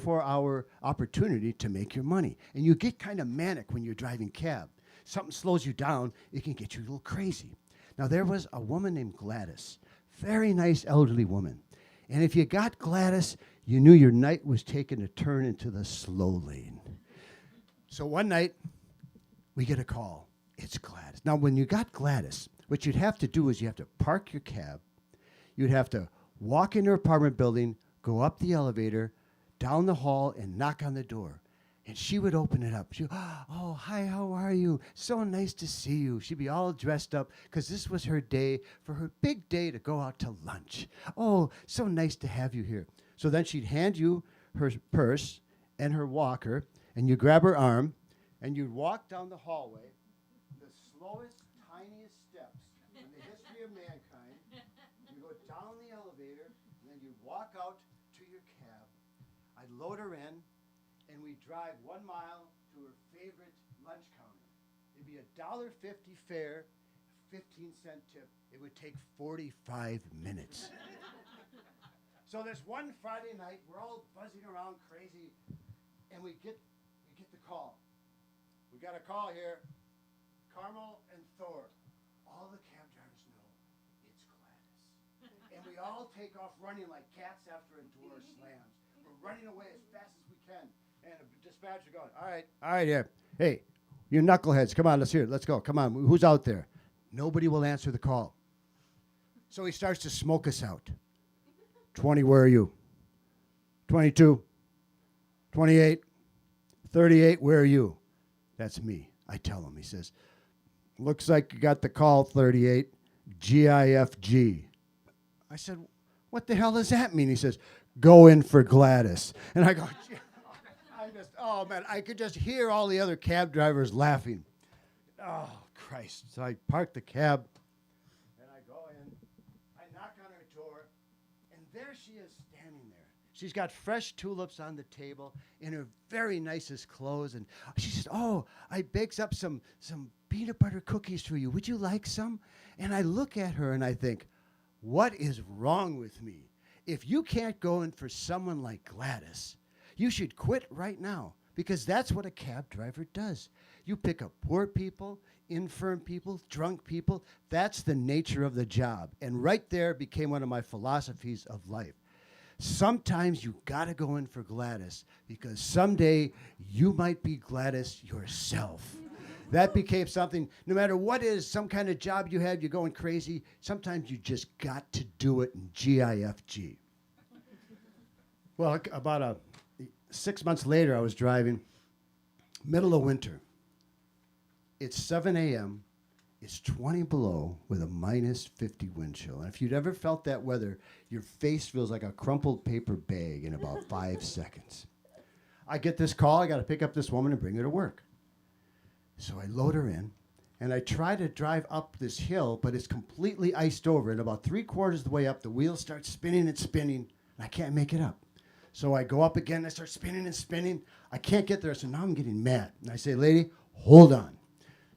24-hour opportunity to make your money. And you get kind of manic when you're driving cab. Something slows you down, it can get you a little crazy. Now, there was a woman named Gladys, very nice elderly woman. And if you got Gladys, you knew your night was taking a turn into the slow lane. So one night, we get a call. It's Gladys. Now, when you got Gladys, what you'd have to do is you have to park your cab. You'd have to walk into her apartment building, go up the elevator, down the hall, and knock on the door. And she would open it up. She'd, oh, hi, how are you? So nice to see you. She'd be all dressed up because this was her day, for her big day to go out to lunch. Oh, so nice to have you here. So then she'd hand you her purse and her walker, and you grab her arm, and you'd walk down the hallway, the slowest, tiniest steps in the history of mankind. You go down the elevator, and then you walk out to your cab. I'd load her in, and we drive 1 mile to her favorite lunch counter. It'd be $1.50 fare, 15-cent tip. It would take 45 minutes. So this one Friday night, we're all buzzing around crazy, and we get the call. We got a call here. Carmel and Thor. All the cab drivers know it's Gladys. And we all take off running like cats after a door slams. We're running away as fast as we can. And the dispatcher going, all right, yeah. Hey, you knuckleheads, come on, let's hear it. Let's go. Come on, who's out there? Nobody will answer the call. So he starts to smoke us out. 20, where are you? 22, 28, 38, where are you? That's me. I tell him. He says, looks like you got the call, 38, GIFG. I said, what the hell does that mean? He says, go in for Gladys. And I go, oh, man, I could just hear all the other cab drivers laughing. Oh, Christ. So I park the cab, and I go in. I knock on her door, and there she is standing there. She's got fresh tulips on the table in her very nicest clothes. And she says, oh, I baked up some peanut butter cookies for you. Would you like some? And I look at her, and I think, what is wrong with me? If you can't go in for someone like Gladys, you should quit right now, because that's what a cab driver does. You pick up poor people, infirm people, drunk people. That's the nature of the job. And right there became one of my philosophies of life. Sometimes you gotta go in for Gladys, because someday you might be Gladys yourself. That became something, no matter what is, some kind of job you have, you're going crazy, sometimes you just got to do it in GIFG. Well, about 6 months later, I was driving, middle of winter. It's 7 a.m., it's 20 below with a minus 50 wind chill. And if you'd ever felt that weather, your face feels like a crumpled paper bag in about 5 seconds. I get this call, I gotta pick up this woman and bring her to work. So I load her in, and I try to drive up this hill, but it's completely iced over. And about 3/4 of the way up, the wheels start spinning and spinning, and I can't make it up. So I go up again, I start spinning and spinning. I can't get there, so now I'm getting mad. And I say, lady, hold on.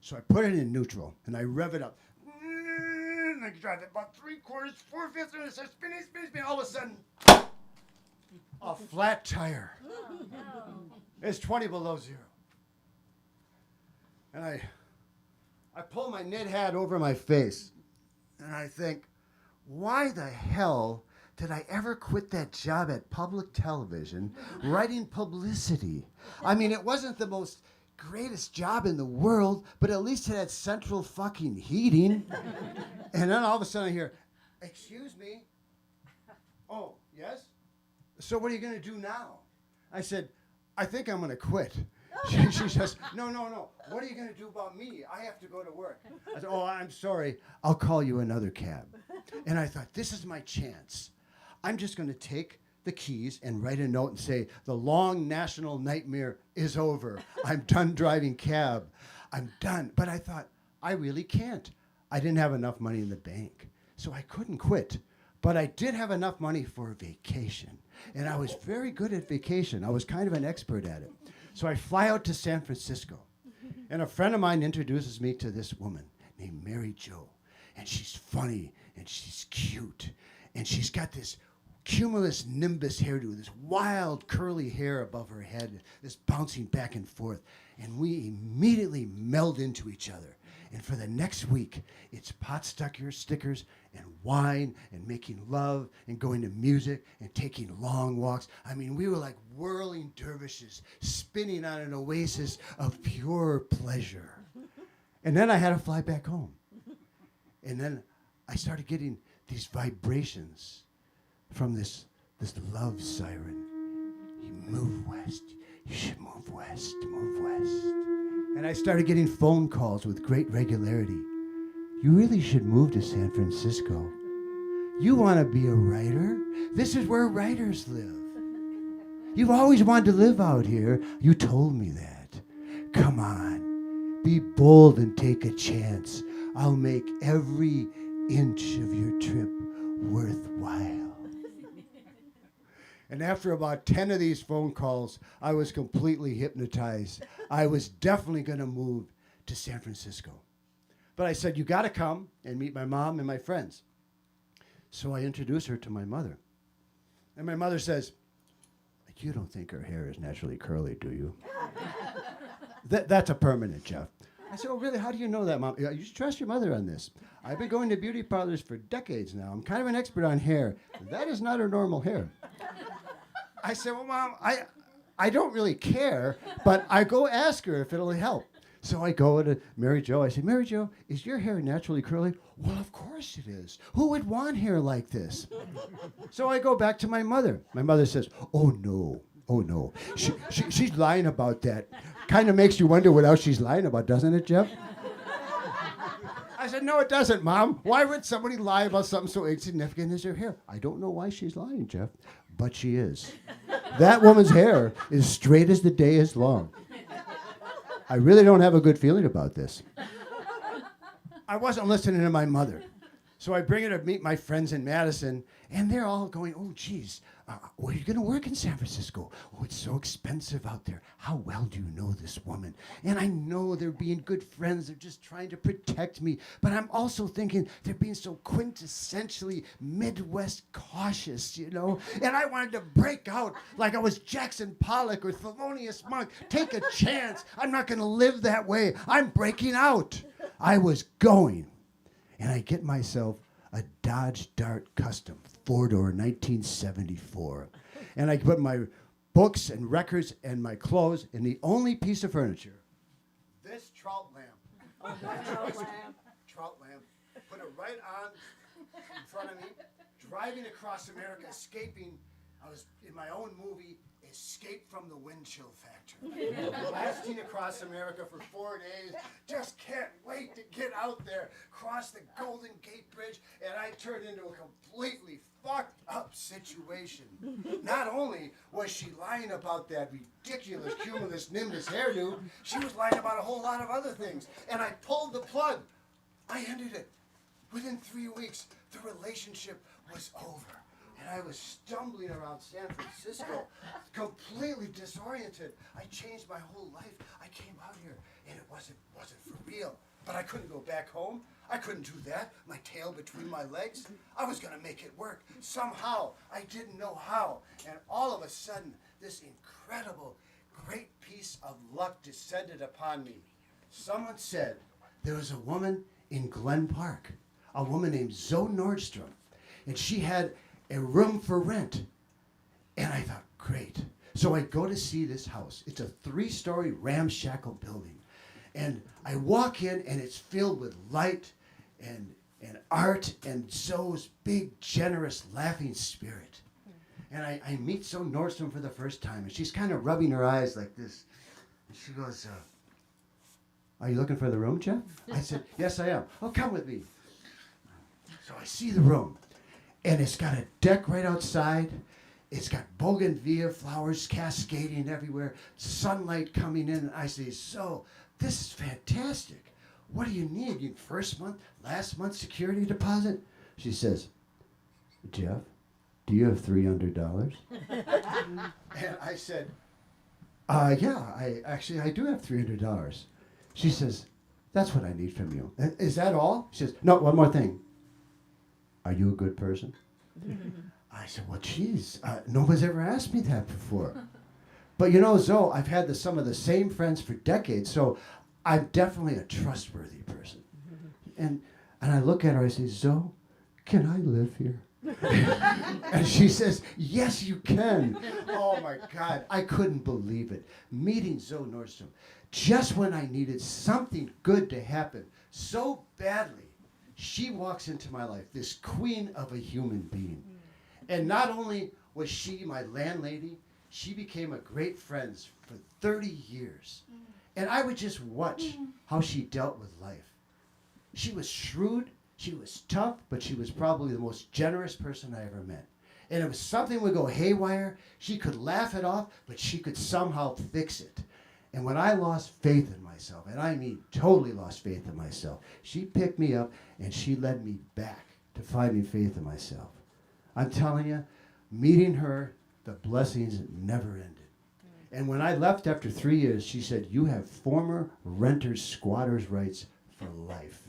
So I put it in neutral, and I rev it up. And I drive it about 3/4, 4/5, and it starts spinning. All of a sudden, a flat tire. Oh, no. It's 20 below zero. And I pull my knit hat over my face, and I think, why the hell did I ever quit that job at public television writing publicity? I mean, it wasn't the most greatest job in the world, but at least it had central fucking heating. And then all of a sudden I hear, excuse me? Oh, yes? So what are you going to do now? I said, I think I'm going to quit. She says, no. What are you going to do about me? I have to go to work. I said, oh, I'm sorry. I'll call you another cab. And I thought, this is my chance. I'm just going to take the keys and write a note and say, the long national nightmare is over. I'm done driving cab. I'm done. But I thought, I really can't. I didn't have enough money in the bank, so I couldn't quit. But I did have enough money for a vacation. And I was very good at vacation. I was kind of an expert at it. So I fly out to San Francisco. And a friend of mine introduces me to this woman named Mary Jo. And she's funny, and she's cute. And she's got this cumulus nimbus hairdo, this wild curly hair above her head, this bouncing back and forth. And we immediately meld into each other. And for the next week, it's pot stickers and wine and making love and going to music and taking long walks. I mean, we were like whirling dervishes spinning on an oasis of pure pleasure. And then I had to fly back home. And then I started getting these vibrations from this love siren. You move west. You should move west. Move west. And I started getting phone calls with great regularity. You really should move to San Francisco. You want to be a writer? This is where writers live. You've always wanted to live out here. You told me that. Come on. Be bold and take a chance. I'll make every inch of your trip worthwhile. And after about 10 of these phone calls, I was completely hypnotized. I was definitely going to move to San Francisco. But I said, you got to come and meet my mom and my friends. So I introduced her to my mother. And my mother says, you don't think her hair is naturally curly, do you? That's a permanent, Jeff. I said, oh, really? How do you know that, Mom? You should trust your mother on this. I've been going to beauty parlors for decades now. I'm kind of an expert on hair. That is not her normal hair. I said, well, Mom, I don't really care, but I go ask her if it'll help. So I go to Mary Jo. I say, Mary Jo, is your hair naturally curly? Well, of course it is. Who would want hair like this? So I go back to my mother. My mother says, oh, no. Oh, no. She's lying about that. Kind of makes you wonder what else she's lying about, doesn't it, Jeff? I said, no, it doesn't, Mom. Why would somebody lie about something so insignificant as her hair? I don't know why she's lying, Jeff, but she is. That woman's hair is straight as the day is long. I really don't have a good feeling about this. I wasn't listening to my mother. So I bring her to meet my friends in Madison, and they're all going, oh, geez, where are you going to work in San Francisco? Oh, it's so expensive out there. How well do you know this woman? And I know they're being good friends. They're just trying to protect me. But I'm also thinking they're being so quintessentially Midwest cautious, you know? And I wanted to break out like I was Jackson Pollock or Thelonious Monk. Take a chance. I'm not going to live that way. I'm breaking out. I was going. And I get myself a Dodge Dart Custom, 4-door, 1974. And I put my books and records and my clothes in the only piece of furniture, this trout lamp. Trout lamp. Put it right on in front of me, driving across America, escaping. I was in my own movie, Escape from the Wind Chill Factory. Blasting across America for 4 days. Just can't wait to get out there, cross the Golden Gate Bridge, and I turned into a completely fucked up situation. Not only was she lying about that ridiculous cumulus nimbus hairdo, she was lying about a whole lot of other things. And I pulled the plug. I ended it. Within 3 weeks, the relationship was over. And I was stumbling around San Francisco, completely disoriented. I changed my whole life. I came out here, and it wasn't for real. But I couldn't go back home. I couldn't do that, my tail between my legs. I was going to make it work somehow. I didn't know how. And all of a sudden, this incredible, great piece of luck descended upon me. Someone said there was a woman in Glen Park, a woman named Zoe Nordstrom, and she had a room for rent. And I thought, great. So I go to see this house. It's a 3-story ramshackle building. And I walk in, and it's filled with light and art and Zoe's big, generous, laughing spirit. And I meet Zoe Nordstrom for the first time, and she's kind of rubbing her eyes like this. And she goes, are you looking for the room, Jeff? I said, yes, I am. Oh, come with me. So I see the room. And it's got a deck right outside. It's got bougainvillea flowers cascading everywhere, sunlight coming in. And I say, so this is fantastic. What do you need? You first month, last month security deposit? She says, Jeff, do you have $300? And I said, yeah, I do have $300. She says, that's what I need from you. Is that all? She says, no, one more thing. Are you a good person? I said, well, geez, nobody's ever asked me that before. But you know, Zoe, I've had some of the same friends for decades, so I'm definitely a trustworthy person. And I look at her, I say, Zoe, can I live here? And she says, yes, you can. Oh my God, I couldn't believe it. Meeting Zoe Nordstrom, just when I needed something good to happen so badly, she walks into my life, this queen of a human being. And not only was she my landlady, she became a great friend for 30 years. And I would just watch how she dealt with life. She was shrewd, she was tough, but she was probably the most generous person I ever met. And if something would go haywire, she could laugh it off, but she could somehow fix it. And when I lost faith in myself, and I mean totally lost faith in myself, she picked me up and she led me back to finding faith in myself. I'm telling you, meeting her, the blessings never ended. And when I left after 3 years, she said, you have former renters' squatters' rights for life.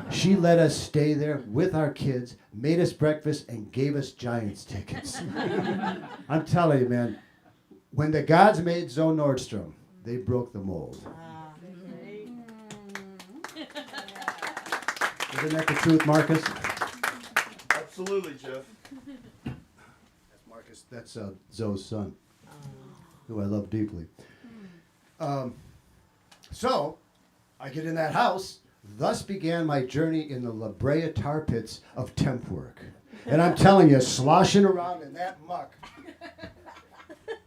She let us stay there with our kids, made us breakfast, and gave us Giants tickets. I'm telling you, man, when the gods made Zoe Nordstrom, they broke the mold. Isn't that the truth, Marcus? Absolutely, Jeff. That's Marcus. That's Zoe's son, who I love deeply. So, I get in that house. Thus began my journey in the La Brea tar pits of temp work. And I'm telling you, sloshing around in that muck,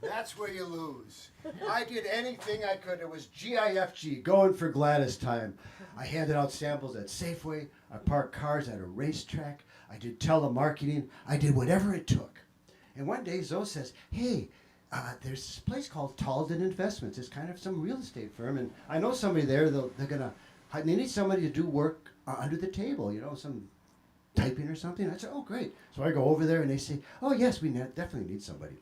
that's where you lose. I did anything I could. It was GIFG, going for Gladys time. I handed out samples at Safeway. I parked cars at a racetrack. I did telemarketing. I did whatever it took. And one day Zoe says, hey, there's this place called Talden Investments. It's kind of some real estate firm. And I know somebody there. They need somebody to do work under the table, you know, some typing or something. I said, oh, great. So I go over there and they say, oh, yes, we definitely need somebody.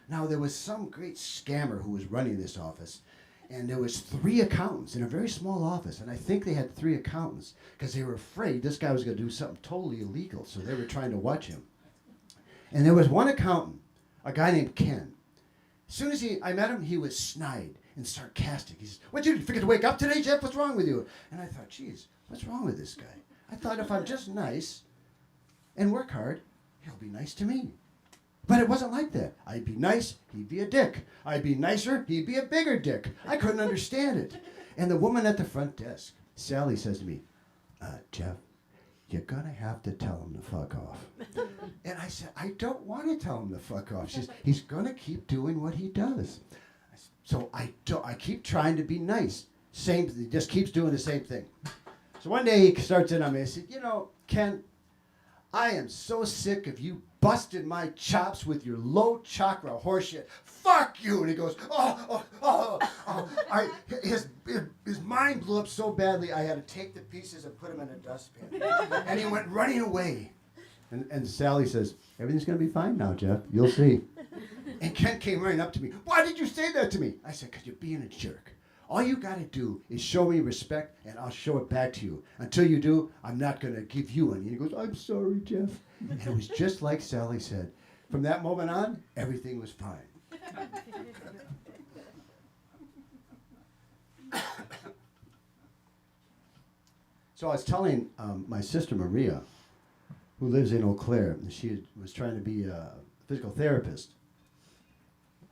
Now, there was some great scammer who was running this office, and there was 3 accountants in a very small office, and I think they had 3 accountants because they were afraid this guy was going to do something totally illegal, so they were trying to watch him. And there was one accountant, a guy named Ken. As soon as I met him, he was snide and sarcastic. He says, what, you forget to wake up today, Jeff? What's wrong with you? And I thought, geez, what's wrong with this guy? I thought if I'm just nice and work hard, he'll be nice to me. But it wasn't like that. I'd be nice, he'd be a dick. I'd be nicer, he'd be a bigger dick. I couldn't understand it. And the woman at the front desk, Sally, says to me, Jeff, you're going to have to tell him to fuck off. And I said, I don't want to tell him to fuck off. She says, he's going to keep doing what he does. So I keep trying to be nice. He just keeps doing the same thing. So one day he starts in on me. I said, you know, Ken, I am so sick of you busting my chops with your low chakra horseshit. Fuck you! And he goes, his mind blew up so badly I had to take the pieces and put them in a dustbin. And he went running away. And Sally says, everything's going to be fine now, Jeff. You'll see. And Ken came running up to me. Why did you say that to me? I said, because you're being a jerk. All you got to do is show me respect, and I'll show it back to you. Until you do, I'm not going to give you any. And he goes, I'm sorry, Jeff. And it was just like Sally said. From that moment on, everything was fine. So I was telling my sister Maria, who lives in Eau Claire, and she was trying to be a physical therapist.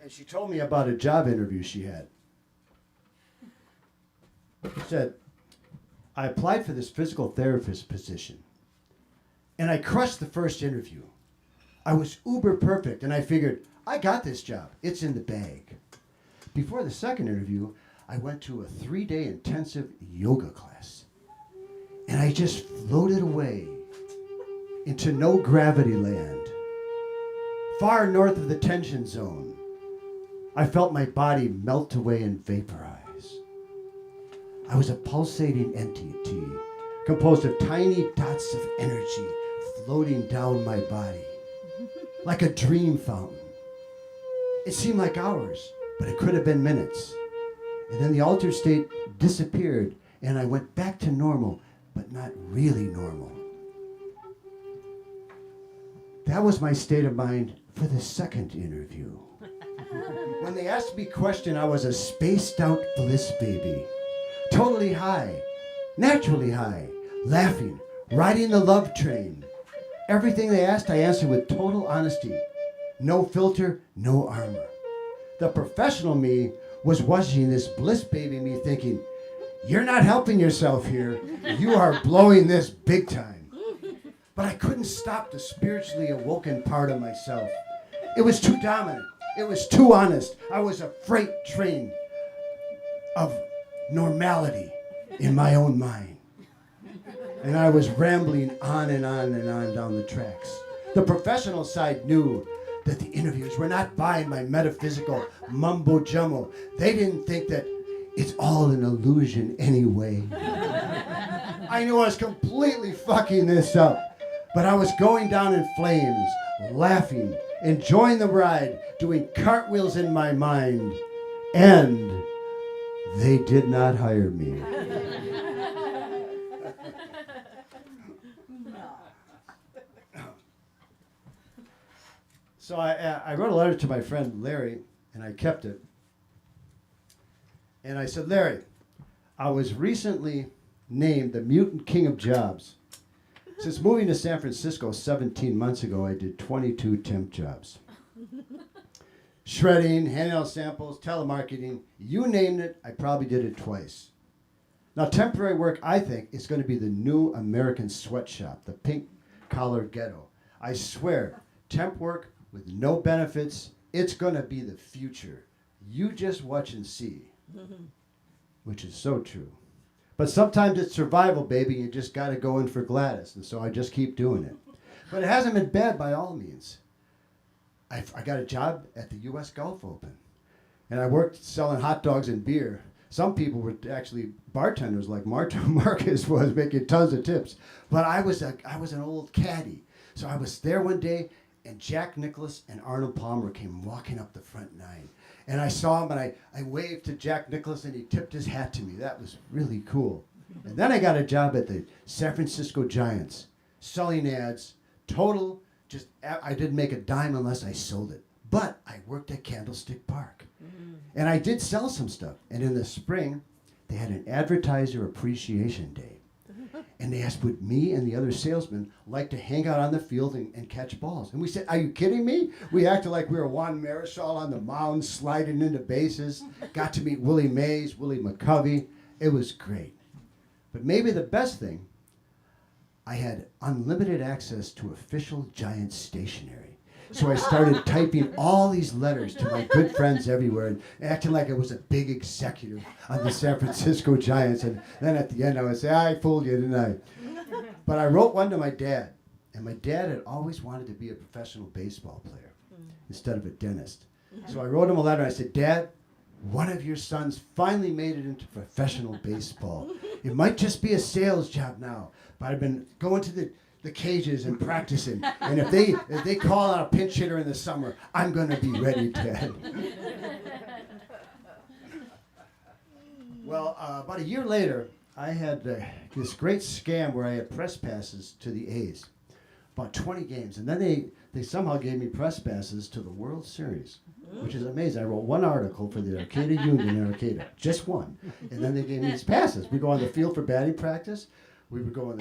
And she told me about a job interview she had. She said, I applied for this physical therapist position, and I crushed the first interview. I was uber perfect, and I figured, I got this job. It's in the bag. Before the second interview, I went to a 3-day intensive yoga class, and I just floated away into no gravity land, far north of the tension zone. I felt my body melt away and vaporize. I was a pulsating entity, composed of tiny dots of energy floating down my body, like a dream fountain. It seemed like hours, but it could have been minutes. And then the altered state disappeared, and I went back to normal, but not really normal. That was my state of mind for the second interview. When they asked me question, I was a spaced out bliss baby. Totally high, naturally high, laughing, riding the love train. Everything they asked, I answered with total honesty. No filter, no armor. The professional me was watching this bliss baby me thinking, you're not helping yourself here. You are blowing this big time. But I couldn't stop the spiritually awoken part of myself. It was too dominant. It was too honest. I was a freight train of normality in my own mind. And I was rambling on and on and on down the tracks. The professional side knew that the interviewers were not buying my metaphysical mumbo jumbo. They didn't think that it's all an illusion anyway. I knew I was completely fucking this up, but I was going down in flames, laughing, enjoying the ride, doing cartwheels in my mind, and they did not hire me. So I wrote a letter to my friend Larry, and I kept it. And I said, Larry, I was recently named the Mutant King of Jobs. Since moving to San Francisco 17 months ago, I did 22 temp jobs. Shredding, handing out samples, telemarketing, you named it, I probably did it twice. Now, temporary work, I think, is going to be the new American sweatshop, the pink-collar ghetto. I swear, temp work with no benefits, it's going to be the future. You just watch and see. Which is so true. But sometimes it's survival, baby. You just got to go in for Gladys. And so I just keep doing it. But it hasn't been bad by all means. I got a job at the U.S. Gulf Open. And I worked selling hot dogs and beer. Some people were actually bartenders like Marcus was, making tons of tips. But I was an old caddy. So I was there one day, and Jack Nicklaus and Arnold Palmer came walking up the front nine. And I saw him, and I waved to Jack Nicklaus, and he tipped his hat to me. That was really cool. And then I got a job at the San Francisco Giants, selling ads, total, just, I didn't make a dime unless I sold it. But I worked at Candlestick Park. And I did sell some stuff. And in the spring, they had an advertiser appreciation day. And they asked, would me and the other salesmen like to hang out on the field and catch balls? And we said, are you kidding me? We acted like we were Juan Marichal on the mound, sliding into bases. Got to meet Willie Mays, Willie McCovey. It was great. But maybe the best thing, I had unlimited access to official Giants stationery. So I started typing all these letters to my good friends everywhere and acting like I was a big executive on the San Francisco Giants. And then at the end I would say, I fooled you, didn't I? But I wrote one to my dad. And my dad had always wanted to be a professional baseball player instead of a dentist. So I wrote him a letter. I said, Dad, one of your sons finally made it into professional baseball. It might just be a sales job now, but I've been going to the cages and practicing. And if they call out a pinch hitter in the summer, I'm going to be ready, Dad. Well, about a year later, I had this great scam where I had press passes to the A's, about 20 games. And then they somehow gave me press passes to the World Series, which is amazing. I wrote one article for the Arcata Union in Arcata, just one. And then they gave me these passes. We go on the field for batting practice. We would go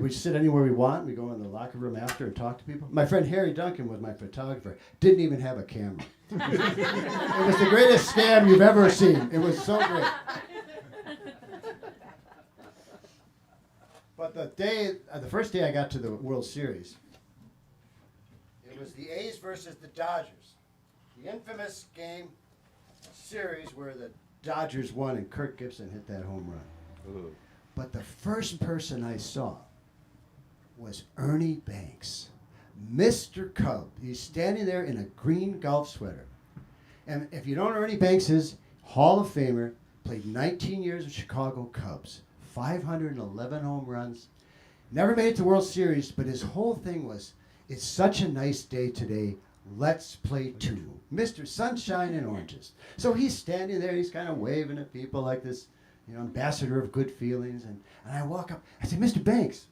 we sit anywhere we want. We go in the locker room after and talk to people. My friend Harry Duncan was my photographer. Didn't even have a camera. It was the greatest scam you've ever seen. It was so great. But the first day I got to the World Series, it was the A's versus the Dodgers. The infamous series where the Dodgers won and Kirk Gibson hit that home run. Ooh. But the first person I saw was Ernie Banks, Mr. Cub. He's standing there in a green golf sweater. And if you don't know Ernie Banks is, Hall of Famer, played 19 years with Chicago Cubs, 511 home runs, never made it to World Series, but his whole thing was, it's such a nice day today, let's play two. Mr. Sunshine and Oranges. So he's standing there, he's kind of waving at people like this, ambassador of good feelings. And I walk up, I say, Mr. Banks,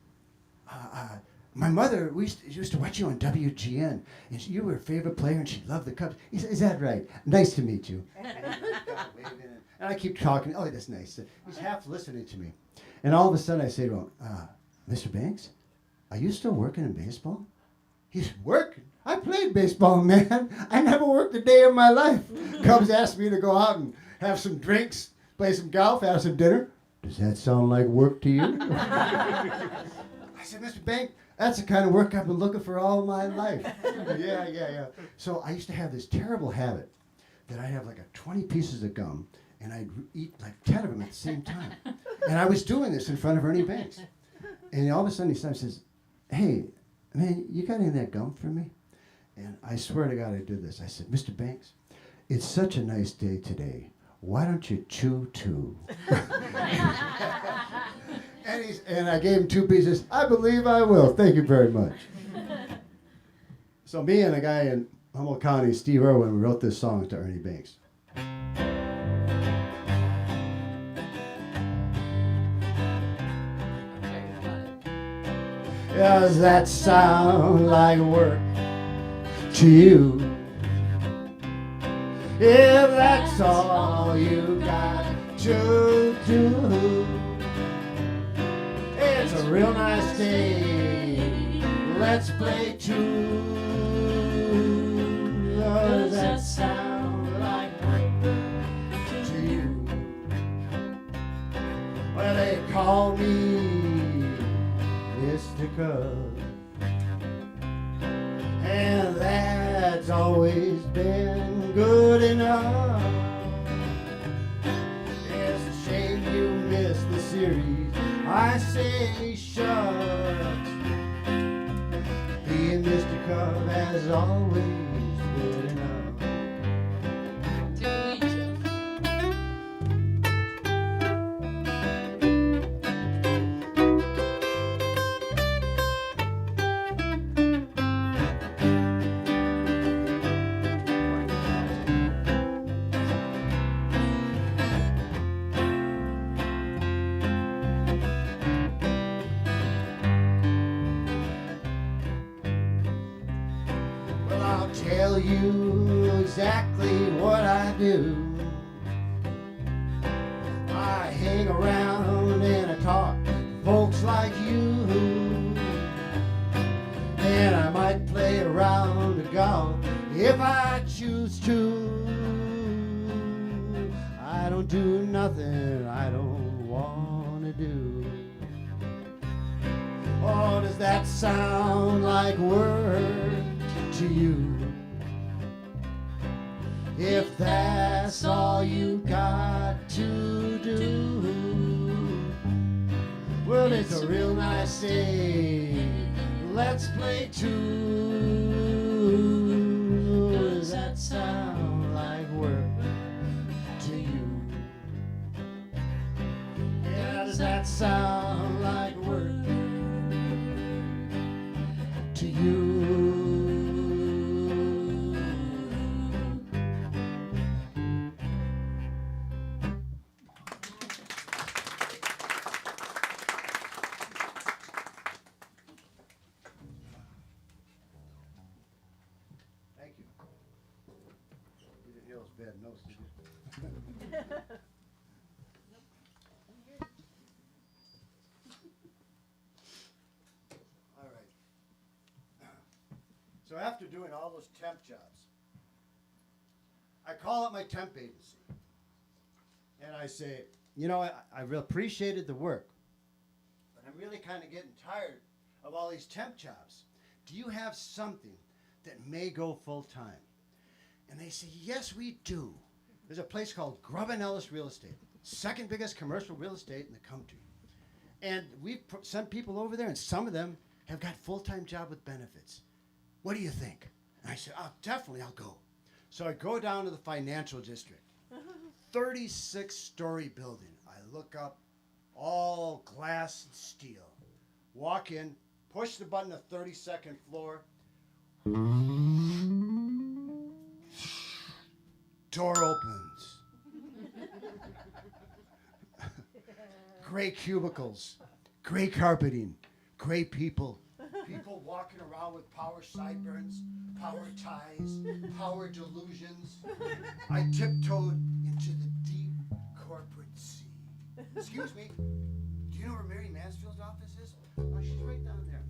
my mother, we used to watch you on WGN, and you were her favorite player, and she loved the Cubs. He said, is that right? Nice to meet you. And I keep talking. Oh, that's nice. He's half listening to me. And all of a sudden I say to him, Mr. Banks, are you still working in baseball? He's working? I played baseball, man. I never worked a day in my life. Cubs asked me to go out and have some drinks, play some golf, have some dinner. Does that sound like work to you? I said, Mr. Banks, that's the kind of work I've been looking for all my life. Yeah. So I used to have this terrible habit that I'd have like 20 pieces of gum, and I'd eat like 10 of them at the same time. And I was doing this in front of Ernie Banks. And all of a sudden he says, hey, man, you got any of that gum for me? And I swear to God I did this. I said, Mr. Banks, it's such a nice day today. Why don't you chew too? And I gave him 2 pieces. I believe I will. Thank you very much. So me and a guy in Humboldt County, Steve Irwin, we wrote this song to Ernie Banks. Does that sound like work to you? If that's all you got to do, it's a real nice day. Let's play two. Does that sound like work to you? Well, they call me Mr. Cub, and that's always been good enough. It's a shame you missed the series. I say shucks. Being Mr. Cub has always been enough. To each other. Well, I'll tell you exactly what I do. I hang around and I talk to folks like you. And I might play around the golf if I choose to. I don't do nothing I don't want to do. Oh, does that sound like work to you? If that's all you got to do, well, it's a real nice day. Let's play two. Does that sound like work to you? Yeah, does that sound like work to you? Thank you. You didn't hear those bad notes, did you? All right. So after doing all those temp jobs, I call up my temp agency and I say, you know, I really appreciated the work, but I'm really kind of getting tired of all these temp jobs. Do you have something that may go full time? And they say, yes, we do. There's a place called Grubb & Ellis Real Estate, second biggest commercial real estate in the country. And we've sent people over there, and some of them have got full-time job with benefits. What do you think? And I said, oh, definitely, I'll go. So I go down to the financial district, 36-story building. I look up, all glass and steel. Walk in, push the button, the 32nd floor. Door opens. Gray cubicles, gray carpeting, gray people, People walking around with power sideburns, power ties, power delusions. I tiptoed into the deep corporate sea. Excuse me, do you know where Mary Mansfield's office is? Oh, she's right down there.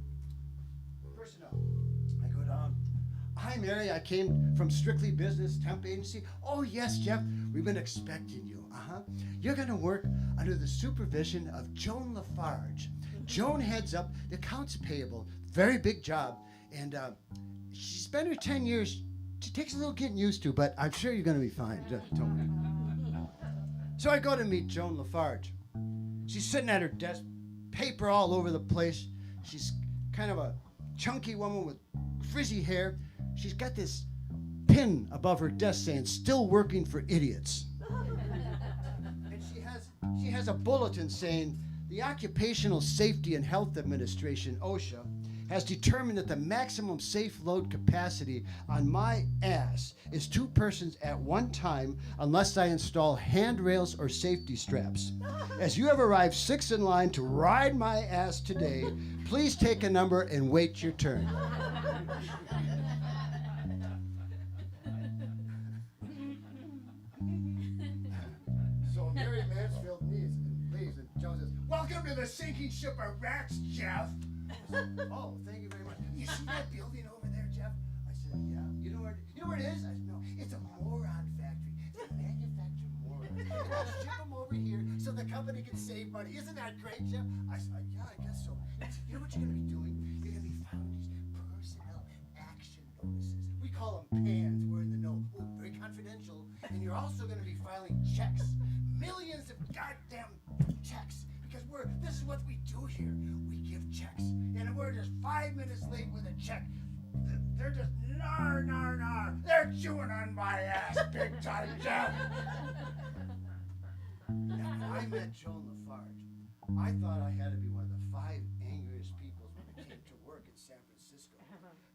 Personnel. I go down. Hi, Mary. I came from Strictly Business Temp Agency. Oh, yes, Jeff. We've been expecting you. You're going to work under the supervision of Joan Lafarge. Joan heads up the accounts payable. Very big job. And she's been here 10 years. She takes a little getting used to, but I'm sure you're going to be fine. Don't worry. So I go to meet Joan Lafarge. She's sitting at her desk, paper all over the place. She's kind of a chunky woman with frizzy hair. She's got this pin above her desk saying, "Still working for idiots." And she has a bulletin saying, "The Occupational Safety and Health Administration, OSHA, has determined that the maximum safe load capacity on my ass is 2 persons at one time unless I install handrails or safety straps. As you have arrived 6th in line to ride my ass today, please take a number and wait your turn." So Mary Mansfield leaves, and Joan says, "Welcome to the sinking ship of Rex, Jeff." I said, "Oh, thank you very much. You see that building over there, Jeff?" I said, "Yeah." You know where it is?" I said, "No, it's a moron factory. They manufacture morons. And they'll ship them over here so the company can save money. Isn't that great, Jeff?" I said, "Yeah, I guess so." He said, "You know what you're going to be doing? You're going to be filing these personnel action notices. We call them PANs. We're in the know. Oh, very confidential. And you're also going to be filing checks. Millions of goddamn checks. Because this is what we do here. We give checks. And if we're just 5 minutes late with a check, they're just nar, nar, nar. They're chewing on my ass big time, Jeff." Now, when I met Joan Lafarge, I thought I had to be one of the 5 angriest people when it came to work in San Francisco.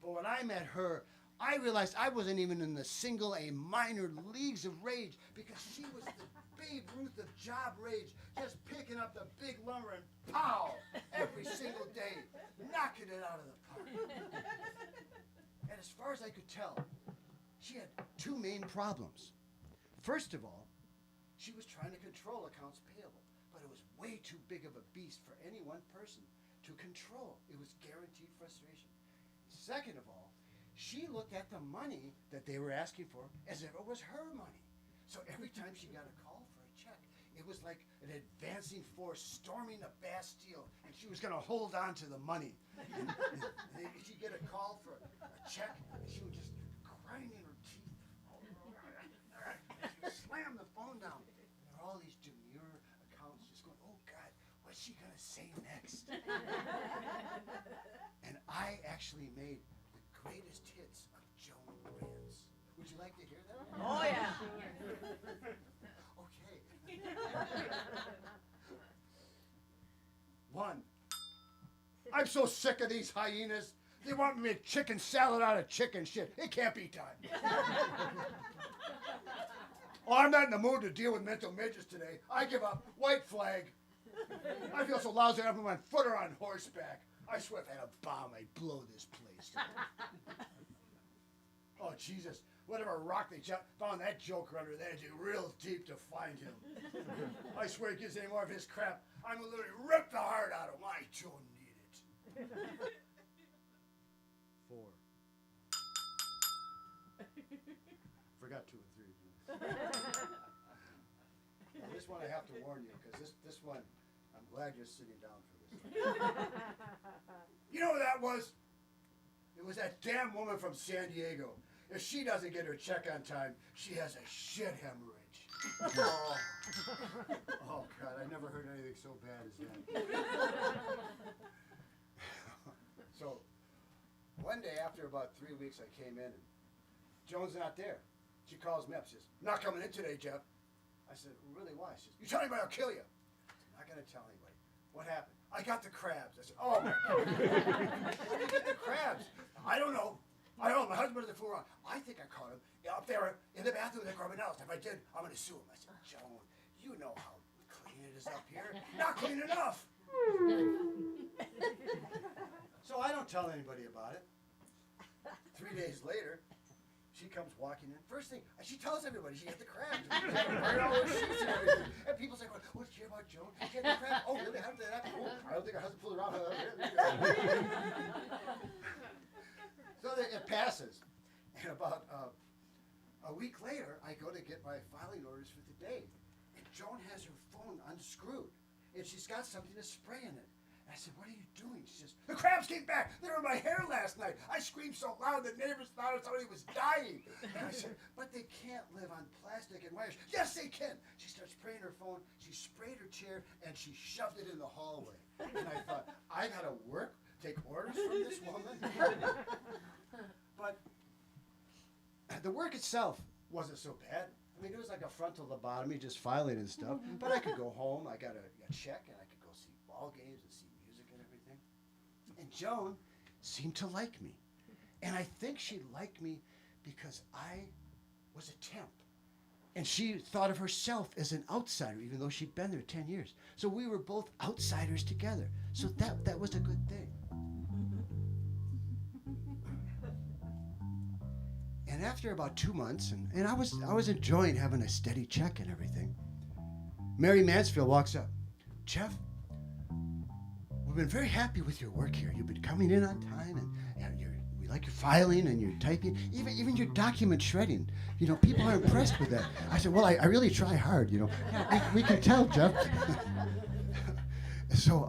But when I met her, I realized I wasn't even in the single A minor leagues of rage, because she was the Babe Ruth of job rage, just picking up the big lumber and pow every single day, knocking it out of the park. And as far as I could tell, she had 2 main problems. First of all, she was trying to control accounts payable, but it was way too big of a beast for any one person to control. It was guaranteed frustration. Second of all, she looked at the money that they were asking for as if it was her money. So every time she got a call for a check, it was like an advancing force storming the Bastille, and she was going to hold on to the money. And she'd get a call for a check, and she would just grinding her teeth. She would slam the phone down. And there are all these demure accounts just going, "Oh, God, what's she going to say next?" And I actually made the greatest hits of Joan Rand's. Would you like to hear that? Oh, yeah. Okay. 1. I'm so sick of these hyenas. They want me to make chicken salad out of chicken shit. It can't be done. Oh, I'm not in the mood to deal with mental midgets today. I give up. White flag. I feel so lousy I have my footer on horseback. I swear if I had a bomb, I'd blow this place down. Oh, Jesus. Whatever rock they found that joker under there, dig real deep to find him. I swear he gets any more of his crap, I'm gonna literally rip the heart out of him. I don't need it. 4. Forgot 2 and 3. Now, this one I have to warn you, because this one, I'm glad you're sitting down for this one. You know what that was? It was that damn woman from San Diego. If she doesn't get her check on time, she has a shit hemorrhage. Oh, God, I never heard anything so bad as that. So, one day after about 3 weeks, I came in, and Joan's not there. She calls me up, says, "Not coming in today, Jeff." I said, "Really, why?" She says, "You tell anybody, I'll kill you." I'm not going to tell anybody. What happened? "I got the crabs." I said, "Oh, my God." "How did you get the crabs?" "I don't know. My husband doesn't fool around. I think I caught him up there in the bathroom with the carbon else. If I did, I'm going to sue him." I said, "Joan, you know how clean it is up here. Not clean enough." So So I don't tell anybody about it. 3 days later, she comes walking in. First thing, she tells everybody she had the crabs. Burned all her sheets and everything. And people say, "Oh, did you hear about Joan? She had the crabs. Oh, really? How did that happen? Oh, I don't think her husband pulled her off." So it passes. And about a week later, I go to get my filing orders for the day. And Joan has her phone unscrewed. And she's got something to spray in it. I said, "What are you doing?" She says, "The crabs came back. They were in my hair last night. I screamed so loud the neighbors thought somebody was dying." And I said, "But they can't live on plastic and wires." "Yes, they can." She starts spraying her phone. She sprayed her chair, and she shoved it in the hallway. And I thought, I got to work, take orders from this woman. But the work itself wasn't so bad. I mean, it was like a frontal lobotomy, just filing and stuff. But I could go home. I got a check, and I could go see ball games and see music and everything. And Joan seemed to like me. And I think she liked me because I was a temp. And she thought of herself as an outsider, even though she'd been there 10 years. So we were both outsiders together. So that was a good thing. And after about 2 months, and I was enjoying having a steady check and everything, Mary Mansfield walks up. "Jeff, we've been very happy with your work here. You've been coming in on time, and we like your filing and your typing, even your document shredding. You know, people are impressed with that." I said, "Well, I really try hard, you know." "Yeah, we can tell, Jeff." So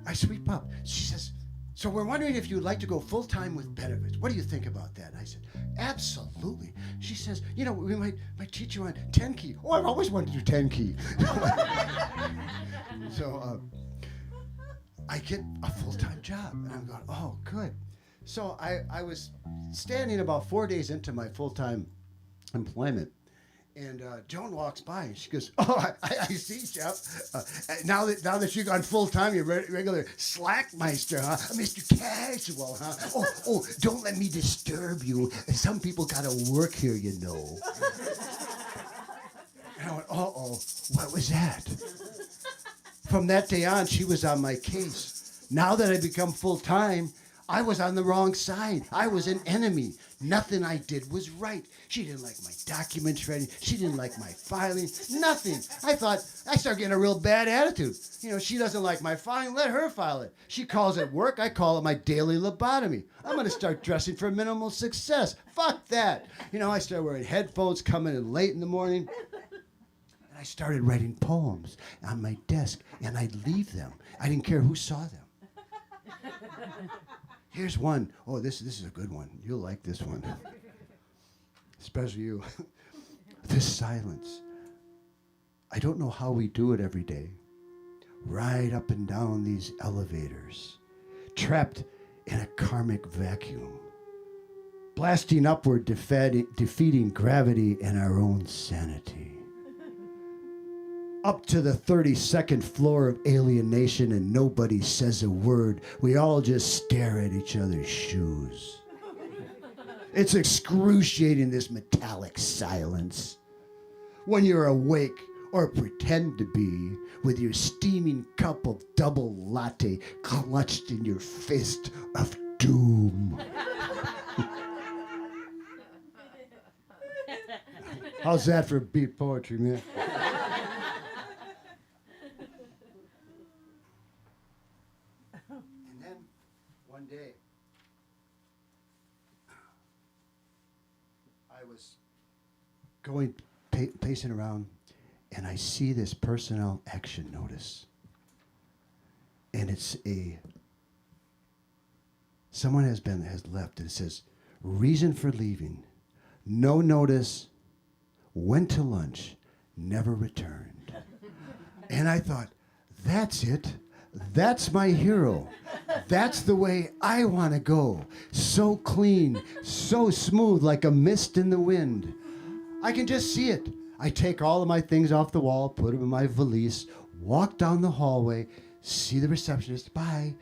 I sweep up. She says, "So we're wondering if you'd like to go full-time with benefits. What do you think about that?" I said, "Absolutely." She says, "You know, we might teach you on 10 key." "Oh, I've always wanted to do 10 key." So I get a full-time job, and I'm going, "Oh, good." So I was standing about 4 days into my full-time employment, and Joan walks by, and she goes, "Oh, I see, Jeff. Now that you've gone full-time, you're regular slackmeister, huh? Mr. Casual, huh? Oh, don't let me disturb you. Some people got to work here, you know." And I went, "Uh-oh, what was that?" From that day on, she was on my case. Now that I become full-time, I was on the wrong side. I was an enemy. Nothing I did was right. She didn't like my document shredding. She didn't like my filing. Nothing. I started getting a real bad attitude. You know, she doesn't like my filing. Let her file it. She calls it work. I call it my daily lobotomy. I'm going to start dressing for minimal success. Fuck that. You know, I started wearing headphones, coming in late in the morning. And I started writing poems on my desk, and I'd leave them. I didn't care who saw them. Here's one. Oh, this is a good one. You'll like this one. Especially you. This silence. I don't know how we do it every day. Right up and down these elevators. Trapped in a karmic vacuum. Blasting upward, defeating gravity and our own sanity. Up to the 32nd floor of alienation, and nobody says a word. We all just stare at each other's shoes. It's excruciating, this metallic silence. When you're awake, or pretend to be, with your steaming cup of double latte clutched in your fist of doom. How's that for beat poetry, man? And then, one day, I was going, pacing around, and I see this personnel action notice. And it's someone has left, and it says, reason for leaving, no notice, went to lunch, never returned. And I thought, that's it. That's my hero. That's the way I want to go. So clean, so smooth, like a mist in the wind. I can just see it. I take all of my things off the wall, put them in my valise, walk down the hallway, see the receptionist, bye,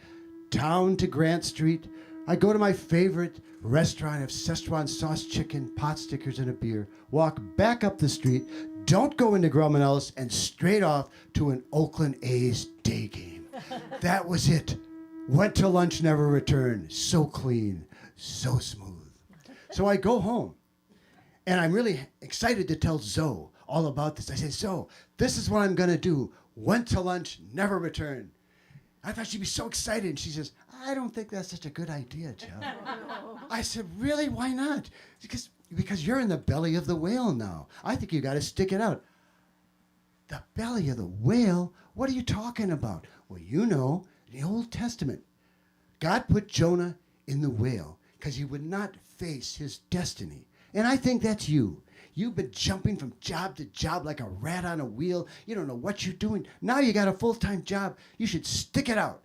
down to Grant Street. I go to my favorite restaurant of Szechuan sauce chicken, pot stickers, and a beer, walk back up the street, don't go into Grumman Ellis, and straight off to an Oakland A's day game. That was it. Went to lunch, never returned. So clean, so smooth. So I go home, and I'm really excited to tell Zoe all about this. I say, Zoe, this is what I'm going to do. Went to lunch, never returned. I thought she'd be so excited. And she says, I don't think that's such a good idea, Jeff. I said, really? Why not? Because you're in the belly of the whale now. I think you got to stick it out. The belly of the whale? What are you talking about? Well, you know, in the Old Testament, God put Jonah in the whale because he would not face his destiny. And I think that's you. You've been jumping from job to job like a rat on a wheel. You don't know what you're doing. Now you got a full-time job. You should stick it out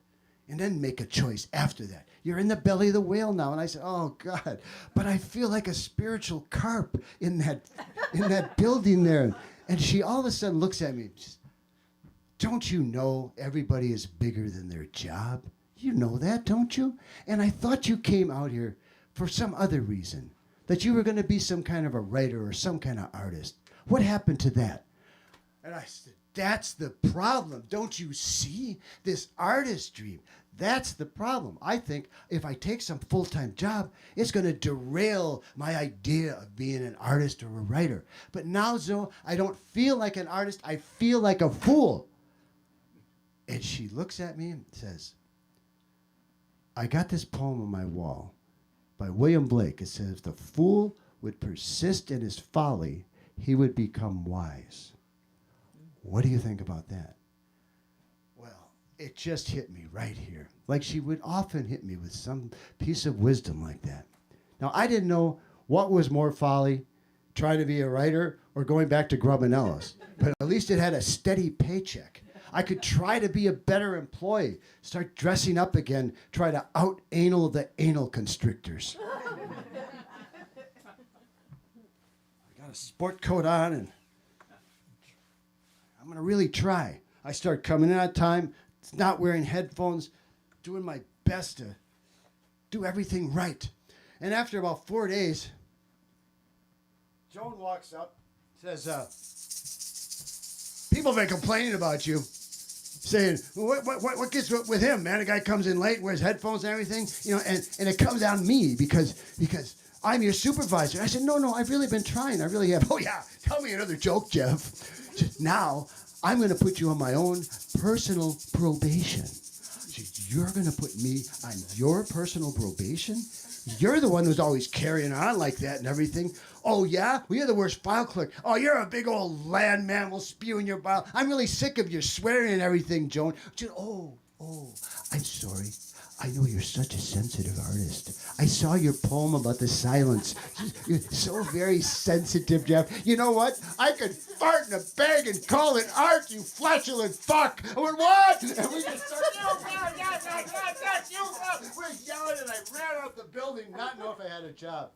and then make a choice after that. You're in the belly of the whale now. And I said, oh, God, but I feel like a spiritual carp in that building there. And she all of a sudden looks at me and says, don't you know everybody is bigger than their job? You know that, don't you? And I thought you came out here for some other reason, that you were going to be some kind of a writer or some kind of artist. What happened to that? And I said, that's the problem. Don't you see? This artist dream, that's the problem. I think if I take some full-time job, it's going to derail my idea of being an artist or a writer. But now, Zoe, I don't feel like an artist. I feel like a fool. And she looks at me and says, I got this poem on my wall by William Blake. It says, if the fool would persist in his folly, he would become wise. What do you think about that? Well, it just hit me right here. Like she would often hit me with some piece of wisdom like that. Now, I didn't know what was more folly, trying to be a writer or going back to Grubb and Ellis. But at least it had a steady paycheck. I could try to be a better employee, start dressing up again, try to out-anal the anal constrictors. I got a sport coat on, and I'm going to really try. I start coming in on time, not wearing headphones, doing my best to do everything right. And after about 4 days, Joan walks up, says, people have been complaining about you, saying, what gets with him, man? The guy comes in late, wears headphones and everything, you know, and it comes on me because I'm your supervisor. I said, no, I've really been trying. I really have. Oh, yeah, tell me another joke, Jeff. Just now, I'm going to put you on my own personal probation. She said, you're going to put me on your personal probation? You're the one who's always carrying on like that and everything. Oh, yeah? Well, you're the worst file clerk. Oh, you're a big old land mammal spewing your bile. I'm really sick of your swearing and everything, Joan. She said, oh, I'm sorry. I know you're such a sensitive artist. I saw your poem about the silence. You're so very sensitive, Jeff. You know what? I could fart in a bag and call it art, you flatulent fuck. I went, what? And we just started, we're yelling, and I ran out the building, not know if I had a job.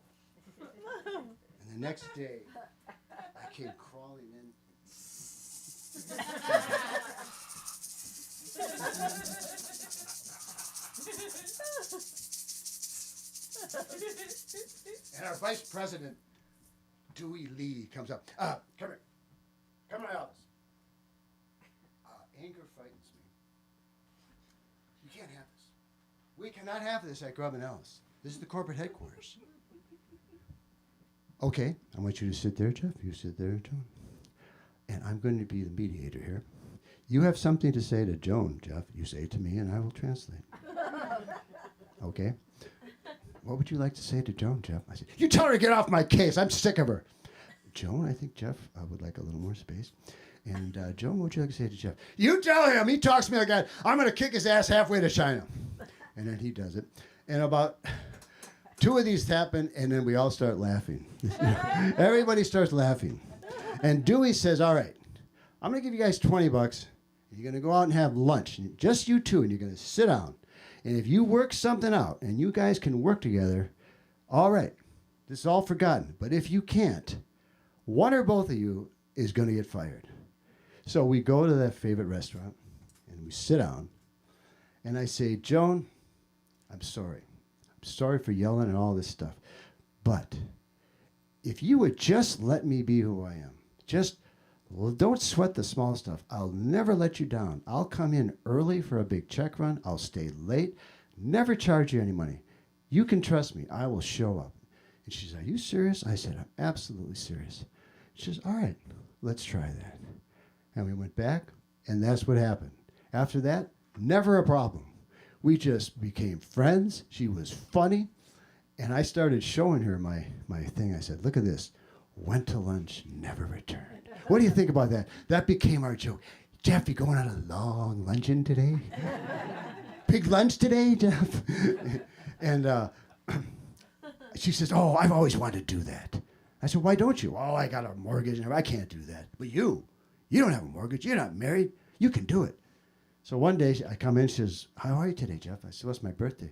And the next day, I came crawling in. And our vice president, Dewey Lee, comes up. Come here. Come to my office. Anger frightens me. You can't have this. We cannot have this at Grubb & Ellis. This is the corporate headquarters. Okay, I want you to sit there, Jeff. You sit there, Joan. And I'm going to be the mediator here. You have something to say to Joan, Jeff. You say it to me, and I will translate. Okay? What would you like to say to Joan, Jeff? I said, you tell her to get off my case. I'm sick of her. Joan, I think Jeff would like a little more space. And Joan, what would you like to say to Jeff? You tell him. He talks to me like that. I'm going to kick his ass halfway to China. And then he does it. And about 2 of these happen, and then we all start laughing. Everybody starts laughing. And Dewey says, all right, I'm going to give you guys $20. And you're going to go out and have lunch. Just you two, and you're going to sit down. And if you work something out and you guys can work together, all right, this is all forgotten. But if you can't, one or both of you is going to get fired. So we go to that favorite restaurant and we sit down. And I say, Joan, I'm sorry. I'm sorry for yelling and all this stuff. But if you would just let me be who I am, just Well, don't sweat the small stuff. I'll never let you down. I'll come in early for a big check run. I'll stay late. Never charge you any money. You can trust me. I will show up. And she said, are you serious? I said, I'm absolutely serious. She says, all right, let's try that. And we went back, and that's what happened. After that, never a problem. We just became friends. She was funny. And I started showing her my thing. I said, look at this. Went to lunch, never returned. What do you think about that? That became our joke. Jeff, you going on a long luncheon today? Big lunch today, Jeff? And she says, oh, I've always wanted to do that. I said, why don't you? Oh, I got a mortgage. And I can't do that. But you don't have a mortgage. You're not married. You can do it. So one day I come in, she says, how are you today, Jeff? I said, well, it's my birthday.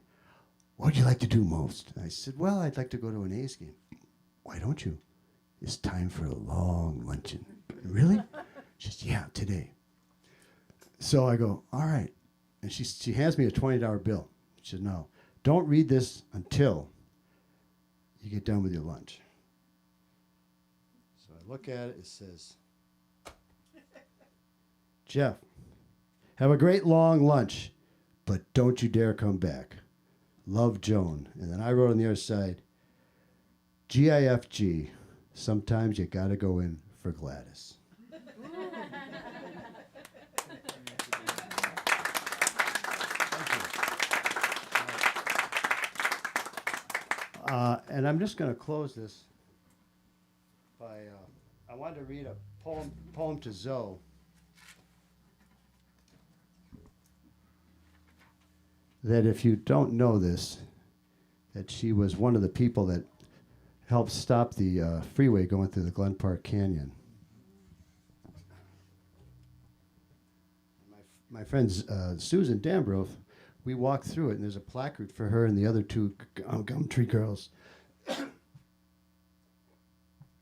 What would you like to do most? I said, well, I'd like to go to an A's game. Why don't you? It's time for a long luncheon. Really? She says, yeah, today. So I go, all right. And she hands me a $20 bill. She said, no, don't read this until you get done with your lunch. So I look at it. It says, Jeff, have a great long lunch, but don't you dare come back. Love, Joan. And then I wrote on the other side, GIFG, sometimes you got to go in for Gladys. And I'm just going to close this by, I wanted to read a poem to Zoe. That if you don't know this, that she was one of the people that helped stop the freeway going through the Glen Park Canyon. My friends Susan Dambrove, we walked through it, and there's a placard for her and the other two Gumtree girls.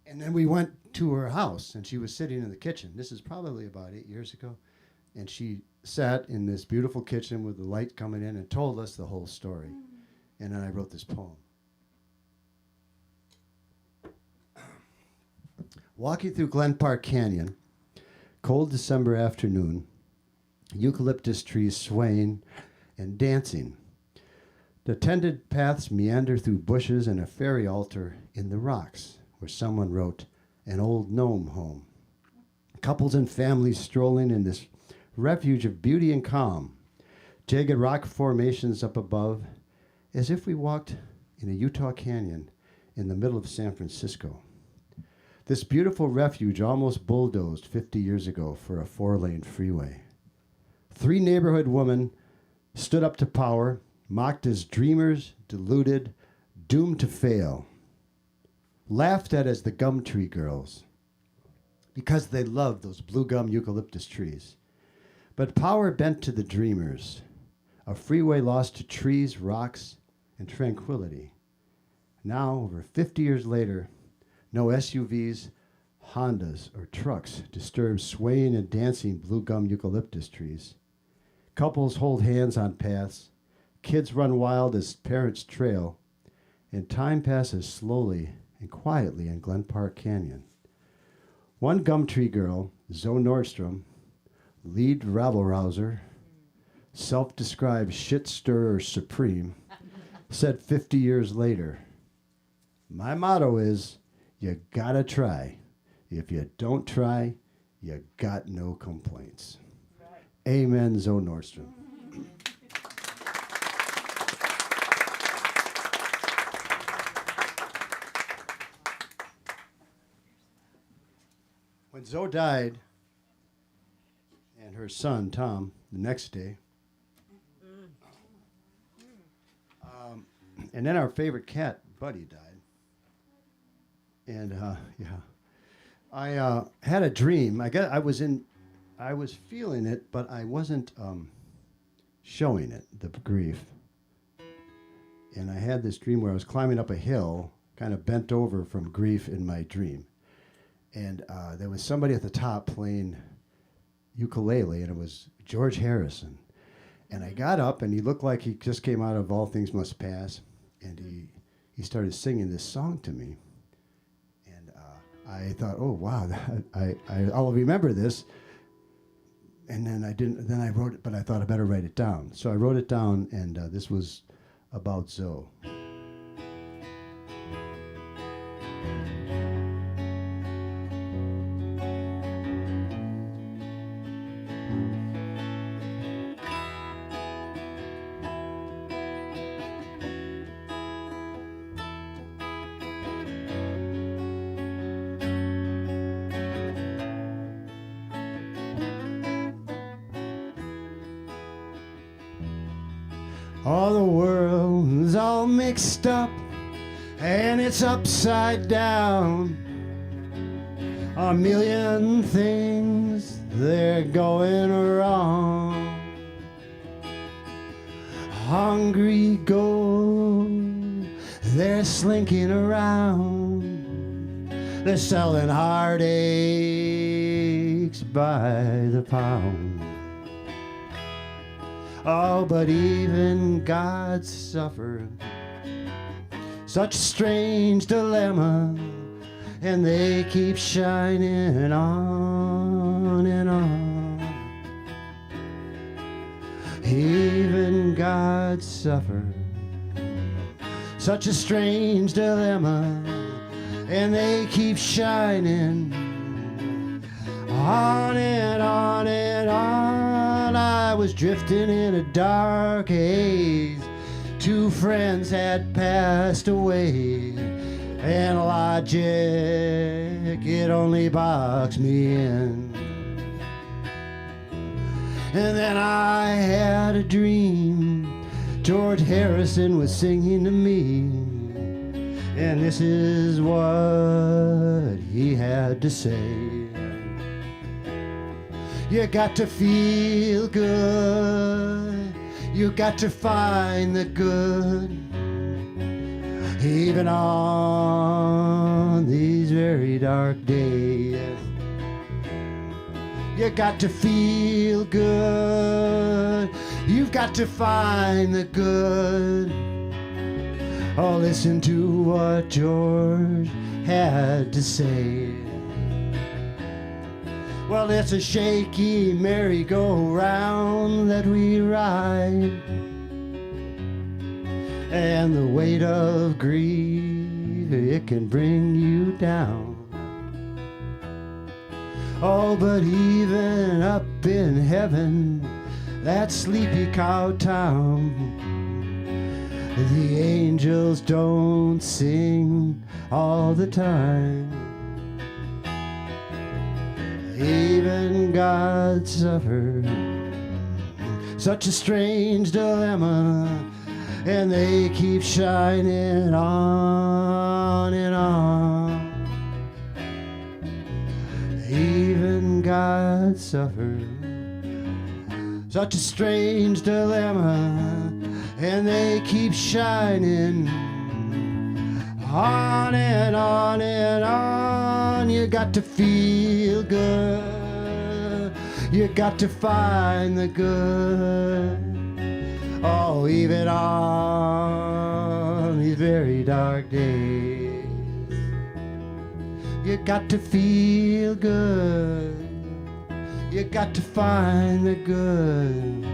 And then we went to her house, and she was sitting in the kitchen. This is probably about 8 years ago. And she sat in this beautiful kitchen with the light coming in and told us the whole story. And then I wrote this poem. Walking through Glen Park Canyon, cold December afternoon, eucalyptus trees swaying and dancing. The tended paths meander through bushes and a fairy altar in the rocks where someone wrote an old gnome home. Couples and families strolling in this refuge of beauty and calm, jagged rock formations up above, as if we walked in a Utah canyon in the middle of San Francisco. This beautiful refuge almost bulldozed 50 years ago for a 4-lane freeway. 3 neighborhood women stood up to power, mocked as dreamers, deluded, doomed to fail, laughed at as the Gumtree girls, because they loved those blue gum eucalyptus trees. But power bent to the dreamers, a freeway lost to trees, rocks, and tranquility. Now, over 50 years later, no SUVs, Hondas, or trucks disturb swaying and dancing blue gum eucalyptus trees. Couples hold hands on paths, kids run wild as parents trail, and time passes slowly and quietly in Glen Park Canyon. One Gumtree girl, Zoe Nordstrom, lead rabble-rouser, self-described shit-stirrer supreme, said 50 years later, my motto is, you gotta try. If you don't try, you got no complaints. Right. Amen, Zoe Nordstrom. When Zoe died, and her son, Tom, the next day, and then our favorite cat, Buddy, died. And I had a dream. I was feeling it, but I wasn't showing it, the grief. And I had this dream where I was climbing up a hill, kind of bent over from grief in my dream. And there was somebody at the top playing ukulele, and it was George Harrison. And I got up, and he looked like he just came out of All Things Must Pass, and he started singing this song to me. And I thought, oh wow, I'll remember this. And then I didn't. Then I wrote it, but I thought I better write it down. So I wrote it down, and this was about Zoe. All the world's all mixed up and it's upside down. A million things they're going wrong. Hungry gold, they're slinking around. They're selling heartaches by the pound. Oh, but even God suffered such a strange dilemma, and they keep shining on and on. Even God suffered such a strange dilemma, and they keep shining on and on and on. I was drifting in a dark haze. Two friends had passed away, and logic, it only boxed me in. And then I had a dream. George Harrison was singing to me, and this is what he had to say. You got to feel good. You got to find the good, even on these very dark days. You got to feel good. You've got to find the good. Oh, listen to what George had to say. Well, it's a shaky merry-go-round that we ride, and the weight of grief, it can bring you down. Oh, but even up in heaven, that sleepy cow town, the angels don't sing all the time. Even God suffered such a strange dilemma, and they keep shining on and on. Even God suffered such a strange dilemma, and they keep shining on and on and on. You got to feel good. You got to find the good. Oh, even on these very dark days, you got to feel good. You got to find the good.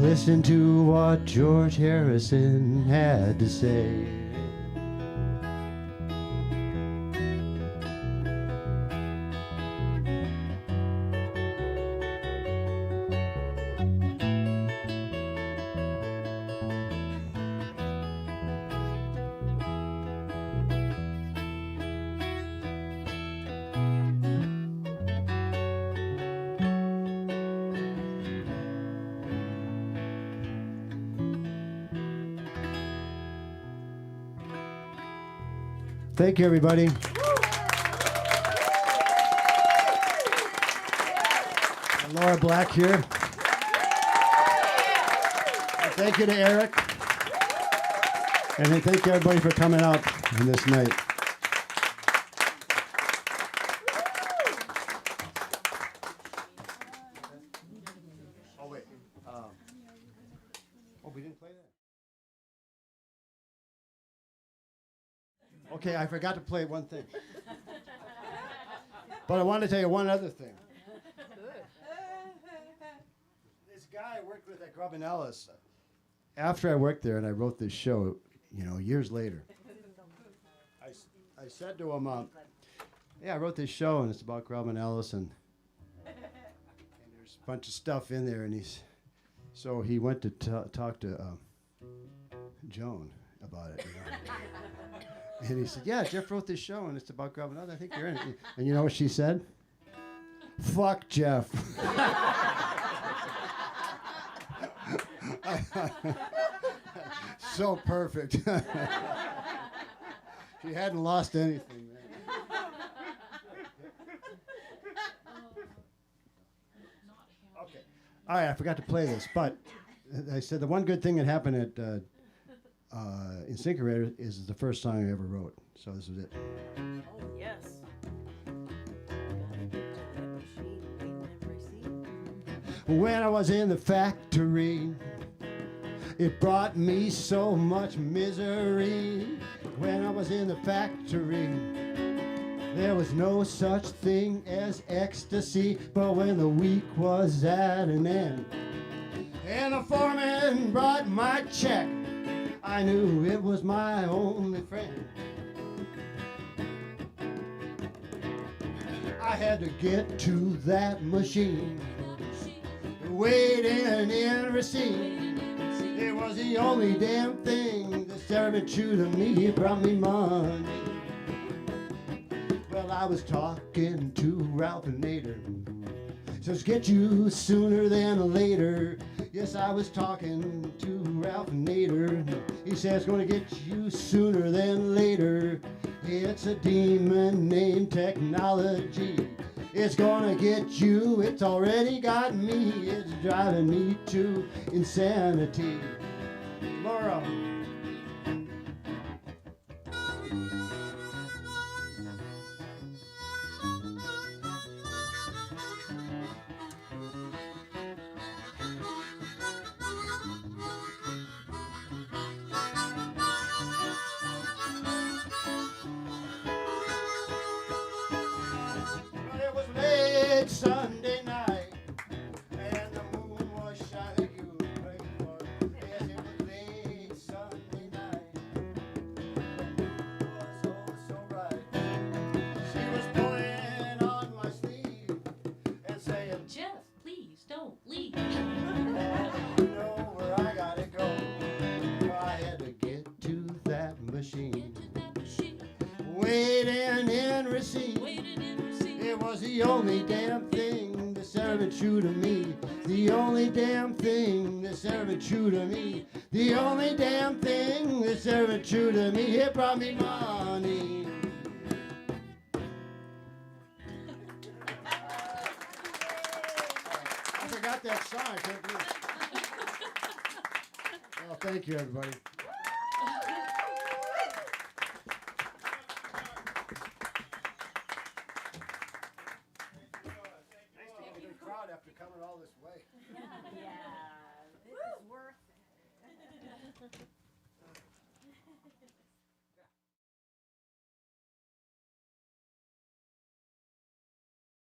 Listen to what George Harrison had to say. Thank you, everybody. And Laura Black here. And thank you to Eric. And thank you, everybody, for coming out on this night. Oh, wait. We didn't play that? Okay, I forgot to play one thing. But I want to tell you one other thing. Good. This guy I worked with at Grubb and Ellis, after I worked there and I wrote this show, years later, I said to him, yeah, I wrote this show and it's about Grubb and Ellis and there's a bunch of stuff in there so he went to talk to Joan about it. And he said, yeah, Jeff wrote this show and it's about Grubb and Ellis. I think you're in it. And you know what she said? Fuck Jeff. So perfect. She hadn't lost anything. Okay. All right, I forgot to play this, but I said the one good thing that happened at Incinerator is the first song I ever wrote. So this was it. Oh, yes. Gotta get to that machine, waiting every scene. When I was in the factory, it brought me so much misery. When I was in the factory, there was no such thing as ecstasy. But when the week was at an end and the foreman brought my check, I knew it was my only friend. I had to get to that machine, waiting in receipt. It was the only damn thing that's ever been true to me. It brought me money. Well, I was talking to Ralph and Nader. Says get you sooner than later. Yes, I was talking to Ralph and Nader. He says gonna get you sooner than later. It's a demon named technology. It's gonna get you, it's already got me. It's driving me to insanity. Laura. It was late Sunday night, and the moon was shining. You were praying for. Yes, it was late Sunday night. The moon was oh so bright. She was pulling on my sleeve and saying, Jeff, please don't leave. "You know where I gotta go. I had to get to that machine, Get to that machine. waiting in receipt. Waited and received. It was the only damn thing that's ever been true to me. The only damn thing that's ever been true to me. The only damn thing that's ever been true to me. It brought me money. I forgot that song. I can't believe it. Well, thank you, everybody. Good crowd after coming all this way. Yeah, it was worth it.